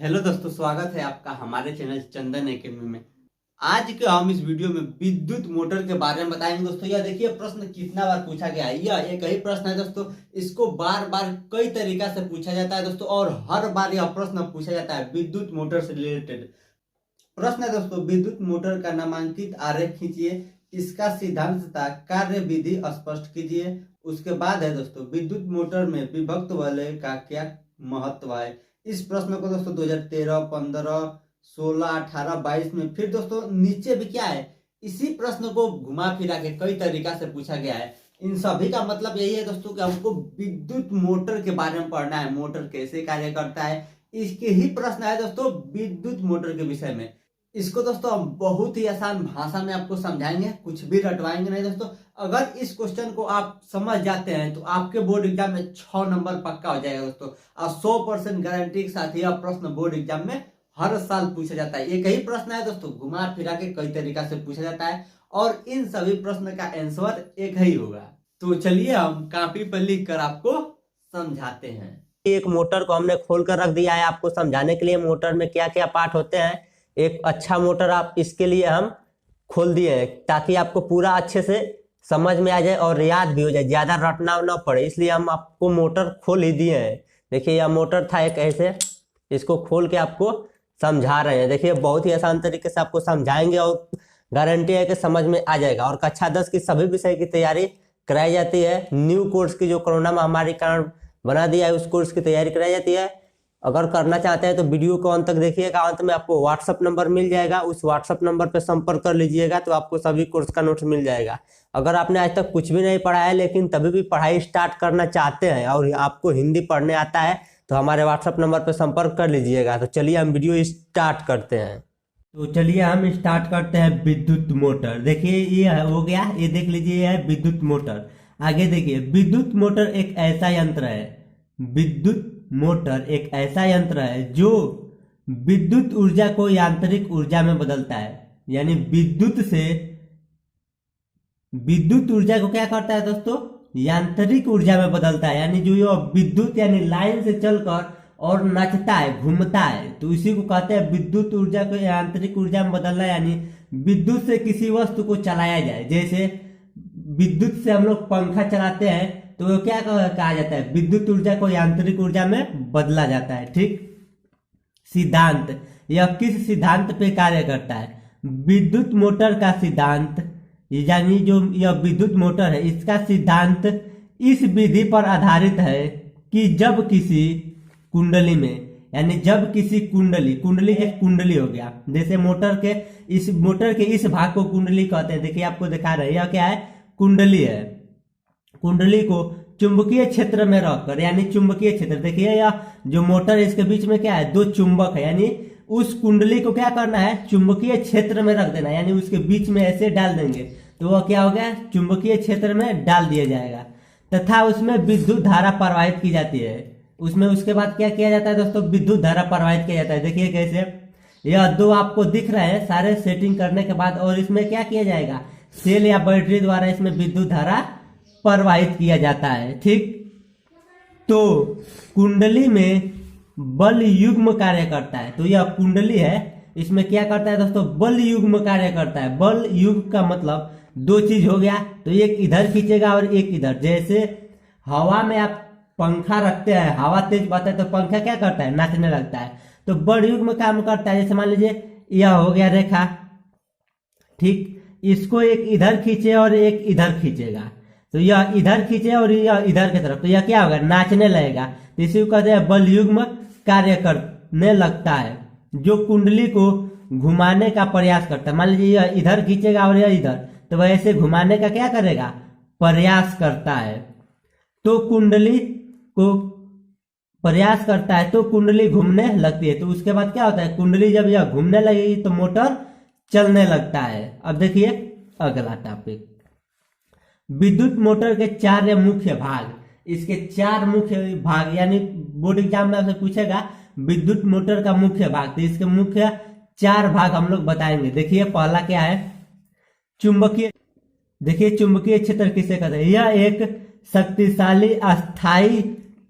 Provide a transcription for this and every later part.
Hello दोस्तों, स्वागत है आपका हमारे चैनल चंदन एकेडमी में। आज के हम इस वीडियो में विद्युत मोटर के बारे में बताएंगे। दोस्तों यह देखिए प्रश्न कितना बार पूछा गया है। यह एक ही प्रश्न है दोस्तों, इसको बार बार कई तरीका से पूछा जाता है दोस्तों, और हर बार यह प्रश्न पूछा जाता है विद्युत मोटर से रिलेटेड। प्रश्न है दोस्तों, विद्युत मोटर का नामांकित आरेख खींचिए, इसका सिद्धांत तथा कार्य विधि स्पष्ट कीजिए। उसके बाद है दोस्तों, विद्युत मोटर में विभक्त वलय का क्या महत्व है। इस प्रश्न को दोस्तों 2013, 15, 16, 18, 22 में, फिर दोस्तों नीचे भी क्या है, इसी प्रश्न को घुमा फिरा के कई तरीका से पूछा गया है। इन सभी का मतलब यही है दोस्तों कि हमको विद्युत मोटर के बारे में पढ़ना है, मोटर कैसे कार्य करता है। इसके ही प्रश्न है दोस्तों विद्युत मोटर के विषय में। इसको दोस्तों हम बहुत ही आसान भाषा में आपको समझाएंगे, कुछ भी रटवाएंगे नहीं दोस्तों। अगर इस क्वेश्चन को आप समझ जाते हैं तो आपके बोर्ड एग्जाम में 6 नंबर पक्का हो जाएगा दोस्तों, और 100% गारंटी के साथ यह प्रश्न बोर्ड एग्जाम में हर साल पूछा जाता है। एक ही प्रश्न है दोस्तों, घुमा फिरा के कई तरीका से पूछा जाता है, और इन सभी प्रश्न का आंसर एक ही होगा। तो चलिए हम कॉपी पर लिख कर आपको समझाते हैं। एक मोटर को हमने खोल कर रख दिया है आपको समझाने के लिए मोटर में क्या क्या पार्ट होते हैं। एक अच्छा मोटर आप इसके लिए हम खोल दिए हैं ताकि आपको पूरा अच्छे से समझ में आ जाए और याद भी हो जाए, ज्यादा रटना ना पड़े, इसलिए हम आपको मोटर खोल ही दिए हैं। देखिए यह मोटर था एक ऐसे, इसको खोल के आपको समझा रहे हैं। देखिए बहुत ही आसान तरीके से आपको समझाएंगे और गारंटी है कि समझ में आ जाएगा। और कक्षा 10 की सभी विषय की तैयारी कराई जाती है। न्यू कोर्स की जो कोरोना महामारी कारण बना दिया है उस कोर्स की तैयारी कराई जाती है। अगर करना चाहते हैं तो वीडियो को अंत तक देखिएगा, अंत में आपको व्हाट्सअप नंबर मिल जाएगा, उस व्हाट्सअप नंबर पर संपर्क कर लीजिएगा तो आपको सभी कोर्स का नोट्स मिल जाएगा। अगर आपने आज तक कुछ भी नहीं पढ़ा है लेकिन तभी भी पढ़ाई स्टार्ट करना चाहते हैं और आपको हिंदी पढ़ने आता है तो हमारे व्हाट्सअप नंबर पर संपर्क कर लीजिएगा। तो चलिए हम वीडियो स्टार्ट करते हैं। तो चलिए हम स्टार्ट करते हैं विद्युत मोटर। देखिए ये हो गया, ये देख लीजिए ये है विद्युत मोटर। आगे देखिए, विद्युत मोटर एक ऐसा यंत्र है, विद्युत मोटर एक ऐसा यंत्र है जो विद्युत ऊर्जा को यांत्रिक ऊर्जा में बदलता है। यानी विद्युत ऊर्जा को क्या करता है दोस्तों, यांत्रिक ऊर्जा में बदलता है। यानी जो ये विद्युत यानी लाइन से चलकर और नाचता है, घूमता है, तो इसी को कहते हैं विद्युत ऊर्जा को यांत्रिक ऊर्जा में बदलना। यानी विद्युत से किसी वस्तु को चलाया जाए, जैसे विद्युत से हम लोग पंखा चलाते हैं तो वो क्या कहा जाता है, विद्युत ऊर्जा को यांत्रिक ऊर्जा में बदला जाता है। ठीक, सिद्धांत, यह किस सिद्धांत पे कार्य करता है, विद्युत मोटर का सिद्धांत। यानी जो यह विद्युत मोटर है इसका सिद्धांत इस विधि पर आधारित है कि जब किसी कुंडली में, यानी जब किसी कुंडली एक कुंडली हो गया, जैसे मोटर के इस भाग को कुंडली कहते हैं। देखिए आपको दिखा रहे हैं, यह क्या है, कुंडली है। कुंडली को चुंबकीय क्षेत्र में रखकर, यानी चुंबकीय क्षेत्र, देखिए यह जो मोटर है इसके बीच में क्या है, दो चुंबक है, यानी उस कुंडली को क्या करना है, चुंबकीय क्षेत्र में रख देना। यानी उसके बीच में ऐसे डाल देंगे तो वह क्या हो गया, चुंबकीय क्षेत्र में डाल दिया जाएगा, तथा उसमें विद्युत धारा प्रवाहित की जाती है। उसमें उसके बाद क्या किया जाता है दोस्तों, विद्युत धारा प्रवाहित किया जाता है। देखिए कैसे, यह दो आपको दिख रहे हैं सारे सेटिंग करने के बाद, और इसमें क्या किया जाएगा, सेल या बैटरी द्वारा इसमें विद्युत धारा प्रवाहित किया जाता है। ठीक, तो कुंडली में बल युग्म कार्य करता है। तो यह कुंडली है, इसमें क्या करता है दोस्तों, बल युग्म कार्य करता है। बल युग्म का मतलब दो चीज हो गया, तो एक इधर खींचेगा और एक इधर। जैसे हवा में आप पंखा रखते हैं, हवा तेज बहता है तो पंखा क्या करता है, नाचने लगता है। तो बल युग्म काम करता है। जैसे मान लीजिए यह हो गया रेखा, ठीक, इसको एक इधर खींचे और एक इधर खींचेगा, तो यह इधर खींचे और यह इधर की तरफ, तो यह क्या होगा, नाचने लगेगा। तो इसी को कहते हैं बल युग्म कार्य करने लगता है, जो कुंडली को घुमाने का प्रयास करता है। मान लीजिए यह इधर खींचेगा और यह इधर, तो वह ऐसे घुमाने का क्या करेगा, प्रयास करता है। तो कुंडली को प्रयास करता है तो कुंडली घूमने लगती है। तो उसके बाद क्या होता है, कुंडली जब यह घूमने लगेगी तो मोटर चलने लगता है। अब देखिए अगला टॉपिक, विद्युत मोटर के 4 मुख्य भाग। इसके 4 मुख्य भाग, यानी बोर्ड एग्जाम में आपसे पूछेगा विद्युत मोटर का मुख्य भाग, तो इसके मुख्य 4 भाग हम लोग बताएंगे। देखिए पहला क्या है, चुंबकीय। देखिए चुंबकीय क्षेत्र किसे कहते हैं, यह एक शक्तिशाली अस्थाई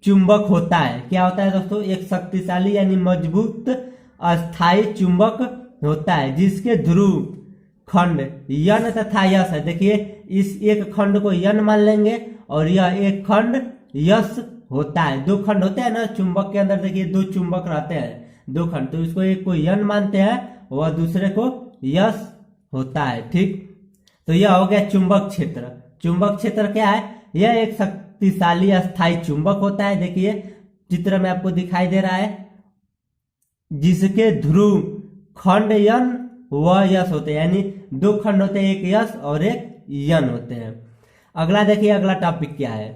चुंबक होता है। क्या होता है दोस्तों? एक शक्तिशाली यानी मजबूत अस्थायी चुंबक होता है जिसके ध्रुव खंड यन तथा यस है। देखिए इस एक खंड को यन मान लेंगे और यह एक खंड यस होता है। दो खंड होते हैं ना चुंबक के अंदर, देखिए दो चुंबक रहते हैं, दो खंड, तो इसको एक को यन मानते हैं वह दूसरे को यस होता है। ठीक, तो यह हो गया चुंबक क्षेत्र। चुंबक क्षेत्र क्या है? यह एक शक्तिशाली अस्थायी चुंबक होता है। देखिए चित्र में आपको दिखाई दे रहा है, जिसके ध्रुव खंड यन व यस होते हैं, यानी दो खंड होते हैं, एक यस और एक यन होते हैं। अगला देखिए, अगला टॉपिक क्या है?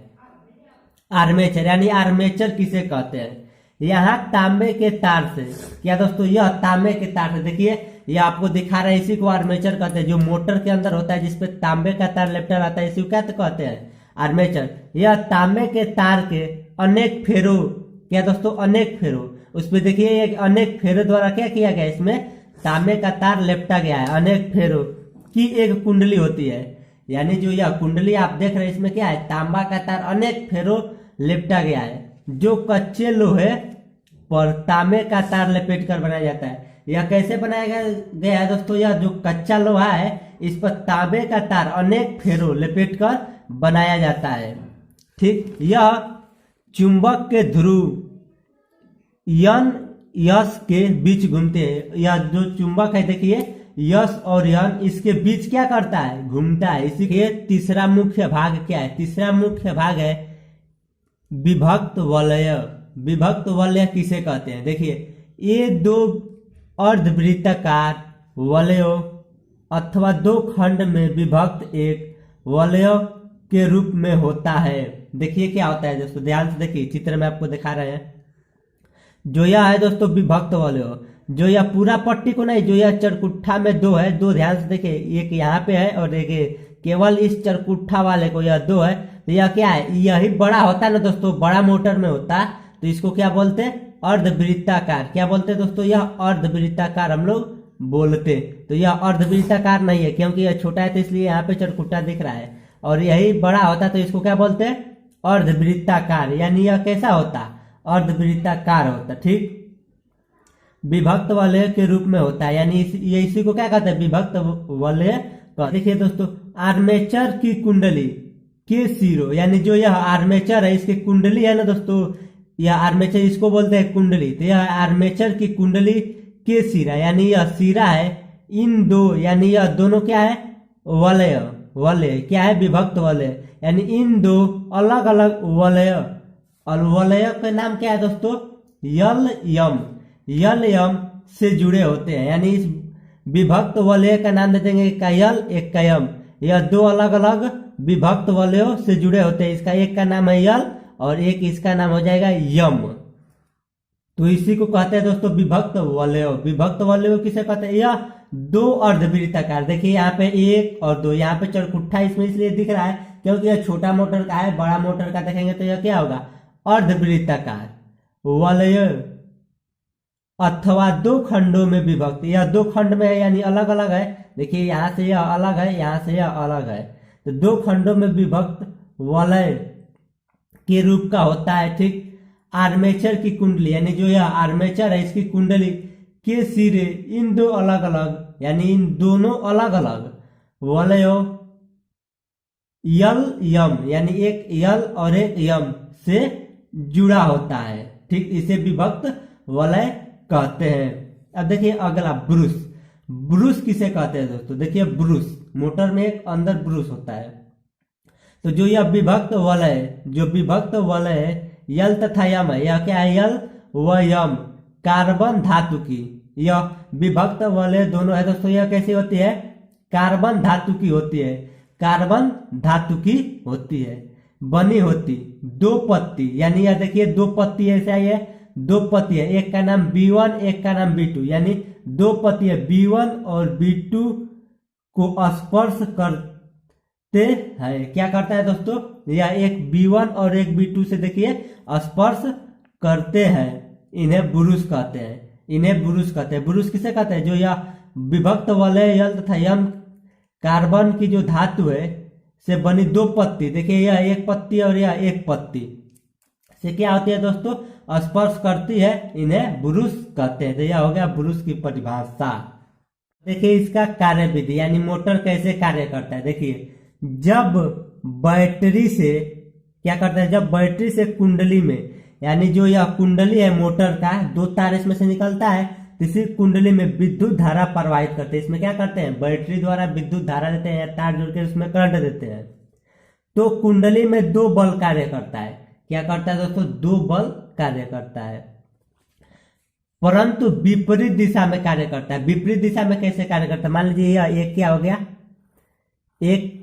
आर्मेचर, यानी आर्मेचर किसे कहते हैं? यहाँ तांबे के तार से, क्या दोस्तों? यह तांबे के तार से, देखिए ये आपको दिखा रहा है, इसी को आर्मेचर कहते हैं। जो मोटर के अंदर होता है जिसपे तांबे का तार लिपटा रहता है, इसी को क्या कहते हैं? आर्मेचर। यह तांबे के तार के अनेक फेरों, क्या दोस्तों? अनेक फेरों, उसपे देखिए एक अनेक फेरों द्वारा क्या किया गया, इसमें तांबे का तार लिपटा गया है। अनेक फेरों की एक कुंडली होती है, यानी जो यह कुंडली आप देख रहे हैं इसमें क्या है? तांबा का तार अनेक फेरों लिपटा गया है, जो कच्चे लोहे पर तांबे का तार लपेट कर बनाया जाता है। यह कैसे बनाया गया है दोस्तों? यह जो कच्चा लोहा है इस पर तांबे का तार अनेक फेरों लपेट कर बनाया जाता है। ठीक, यह चुंबक के ध्रुव यन यस के बीच घूमते हैं। यह जो चुंबक है देखिए यस और यन, इसके बीच क्या करता है? घूमता है। इसी के तीसरा मुख्य भाग क्या है? तीसरा मुख्य भाग है विभक्त वलय। विभक्त वलय किसे कहते हैं? देखिए ये दो अर्धवृत्ताकार वलयों अथवा दो खंड में विभक्त एक वलय के रूप में होता है। देखिए क्या होता है दोस्तों, ध्यान से देखिए, चित्र में आपको दिखा रहे हैं। जो यह है दोस्तों विभक्त वलय, जो यह पूरा पट्टी को नहीं, जो यह चरकुट्ठा में दो है, दो ध्यान से देखिए, एक यहाँ पे है और एक केवल इस चरकुट्ठा वाले को, यह दो है। तो यह क्या है? यही बड़ा होता है ना दोस्तों, बड़ा मोटर में होता है, तो इसको क्या बोलते हैं? अर्धवृत्ताकार। क्या बोलते हैं दोस्तों? यह अर्धवृत्ताकार हम लोग बोलते। तो यह अर्धवृत्ताकार नहीं है, क्योंकि यह छोटा है तो इसलिए यहाँ पे चरकुट्टा दिख रहा है, और यही बड़ा होता है तो इसको क्या बोलते हैं? अर्धवृत्ताकार। यानी यह कैसा होता? अर्धवृत्ताकार होता। ठीक, विभक्त वलय के रूप में होता है, यानी ये इसी को क्या कहते हैं? विभक्त वलय। देखिए दोस्तों, आर्मेचर की कुंडली के सिरों, यानी जो यह आर्मेचर है इसकी कुंडली है ना दोस्तों, यह आर्मेचर, इसको बोलते हैं कुंडली। तो यह आर्मेचर की कुंडली के सिरा, यानी यह सिरा है, इन दो, यानी यह दोनों क्या है? वलय। वलय क्या है? विभक्त वलय, यानी इन दो अलग अलग वलय, और वलय का नाम क्या है दोस्तों? यल यम। यल यम से जुड़े होते हैं, यानी इस विभक्त वलय का नाम दे देंगे, एक का यल एक का यम। यह दो अलग अलग विभक्त वलयों से जुड़े होते हैं। इसका एक का नाम है यल और एक इसका नाम हो जाएगा यम। तो इसी को कहते हैं दोस्तों विभक्त वलय। विभक्त वलय किसे कहते हैं? यह दो अर्धवृत्ताकार, देखिए यहाँ पे एक और दो, यहाँ पे चरकुट्ठा इसमें इसलिए दिख रहा है क्योंकि यह छोटा मोटर का है, बड़ा मोटर का देखेंगे तो यह क्या होगा? अर्धवृत्ताकार वलय अथवा दो खंडों में विभक्त। यह दो खंड में है, यानी अलग अलग है। देखिए यहाँ से यह अलग है, यहाँ से यह अलग है, तो दो खंडों में विभक्त वलय के रूप का होता है। ठीक, आर्मेचर की कुंडली, यानी जो यह आर्मेचर है इसकी कुंडली के सिरे इन दो अलग अलग, यानी इन दोनों अलग अलग वलयों यल यम, यानी एक यल और एक यम से जुड़ा होता है। ठीक, इसे विभक्त वलय कहते हैं। अब देखिए अगला ब्रूस। ब्रूस किसे कहते हैं दोस्तों? देखिए ब्रूस, मोटर में एक अंदर ब्रूस होता है। तो जो यह विभक्त वलय, जो विभक्त वलय है यल तथा यम है, यह क्या है? यल व यम कार्बन धातु की, यह विभक्त वलय दोनों है दोस्तों। यह कैसी होती है? कार्बन धातु की होती है। कार्बन धातु की होती है, बनी होती दो पत्ती, यानी यह देखिए दो पत्ती ऐसा ही है, दो पत्ती है, एक का नाम B1 एक का नाम B2, यानी दो पत्ती है B1 और B2 को स्पर्श करते हैं। क्या करता है दोस्तों? यह एक B1 और एक B2 से देखिए स्पर्श करते हैं, इन्हें ब्रूस कहते हैं। इन्हें ब्रूस कहते हैं। ब्रूस किसे कहते हैं? जो यह विभक्त वलय यल तथा यम कार्बन की जो धातु है से बनी दो पत्ती, देखिए यह एक पत्ती और यह एक पत्ती से क्या होती है दोस्तों, स्पर्श करती है, इन्हें ब्रूस कहते हैं। तो यह हो गया ब्रूस की परिभाषा। देखिए इसका कार्य विधि यानी मोटर कैसे कार्य करता है। देखिए जब बैटरी से क्या करता है, जब बैटरी से कुंडली में, यानी जो यह कुंडली है मोटर का, 2 तार इसमें से निकलता है, तो इसी कुंडली में विद्युत धारा प्रवाहित करते हैं। इसमें क्या करते हैं, बैटरी द्वारा विद्युत धारा देते हैं, तार जोड़ के उसमें करंट देते हैं। तो कुंडली में 2 बल कार्य करता है। क्या करता है दोस्तों, 2 बल कार्य करता है, परंतु विपरीत दिशा में कार्य करता है। विपरीत दिशा में कैसे कार्य करता है, मान लीजिए यह एक क्या हो गया, एक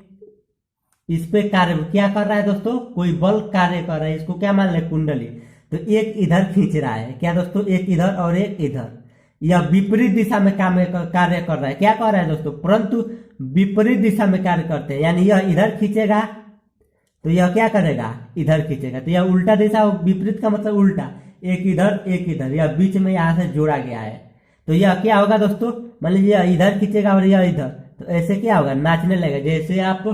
इस पे कार्य क्या कर रहा है दोस्तों, कोई बल कार्य कर रहा है, इसको क्या मान ले, कुंडली। तो एक इधर खींच रहा है, क्या दोस्तों, एक इधर और एक इधर। यह विपरीत दिशा में कार्य कर रहा है। क्या कर रहा है दोस्तों, परंतु विपरीत दिशा में कार्य करते हैं, यानी यह इधर खींचेगा तो यह क्या करेगा, इधर खींचेगा। तो यह उल्टा दिशा, विपरीत का मतलब उल्टा, एक इधर एक इधर, यह बीच में यहां से जोड़ा गया है। तो यह क्या होगा दोस्तों, मान लीजिए इधर खींचेगा और यह इधर, तो ऐसे क्या होगा, नाचने लगेगा। जैसे आप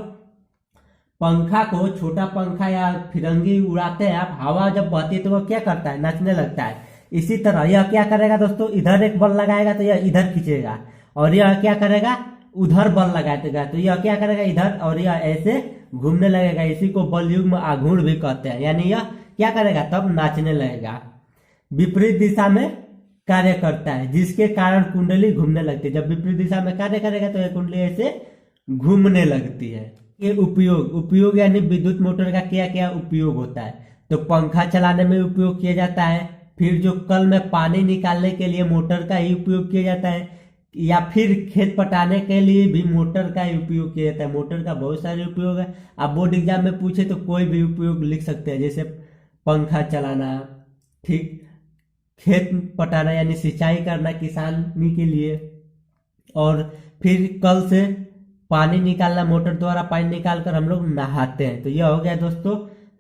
पंखा को, छोटा पंखा या फिरंगी उड़ाते हैं आप, हवा जब बहती है तो वह क्या करता है, नाचने लगता है। इसी तरह यह क्या करेगा दोस्तों, इधर एक बल लगाएगा तो यह इधर खींचेगा, और यह क्या करेगा, उधर बल लगाएगा तो यह क्या करेगा, इधर, और यह ऐसे घूमने लगेगा। इसी को बलयुग्म आघूर्ण भी कहते हैं, यानी यह क्या करेगा, तब नाचने लगेगा। विपरीत दिशा में कार्य करता है, जिसके कारण कुंडली घूमने लगती है। जब विपरीत दिशा में कार्य करेगा तो यह कुंडली ऐसे घूमने लगती है। ये उपयोग यानी विद्युत मोटर का क्या क्या उपयोग होता है, तो पंखा चलाने में उपयोग किया जाता है, फिर जो कल में पानी निकालने के लिए मोटर का ही उपयोग किया जाता है, या फिर खेत पटाने के लिए भी मोटर का ही उपयोग किया जाता है। मोटर का बहुत सारे उपयोग है, आप बोर्ड एग्जाम में पूछे तो कोई भी उपयोग लिख सकते हैं, जैसे पंखा चलाना, ठीक, खेत पटाना यानी सिंचाई करना किसानी के लिए, और फिर कल से पानी निकालना, मोटर द्वारा पानी निकालकर हम लोग नहाते हैं। तो यह हो गया दोस्तों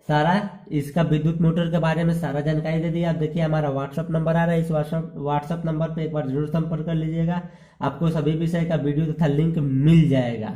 सारा इसका विद्युत मोटर के बारे में सारा जानकारी दे दी। आप देखिए हमारा व्हाट्सअप नंबर आ रहा है, इस व्हाट्सअप नंबर पे एक बार जरूर संपर्क कर लीजिएगा, आपको सभी विषय का वीडियो तथा लिंक मिल जाएगा।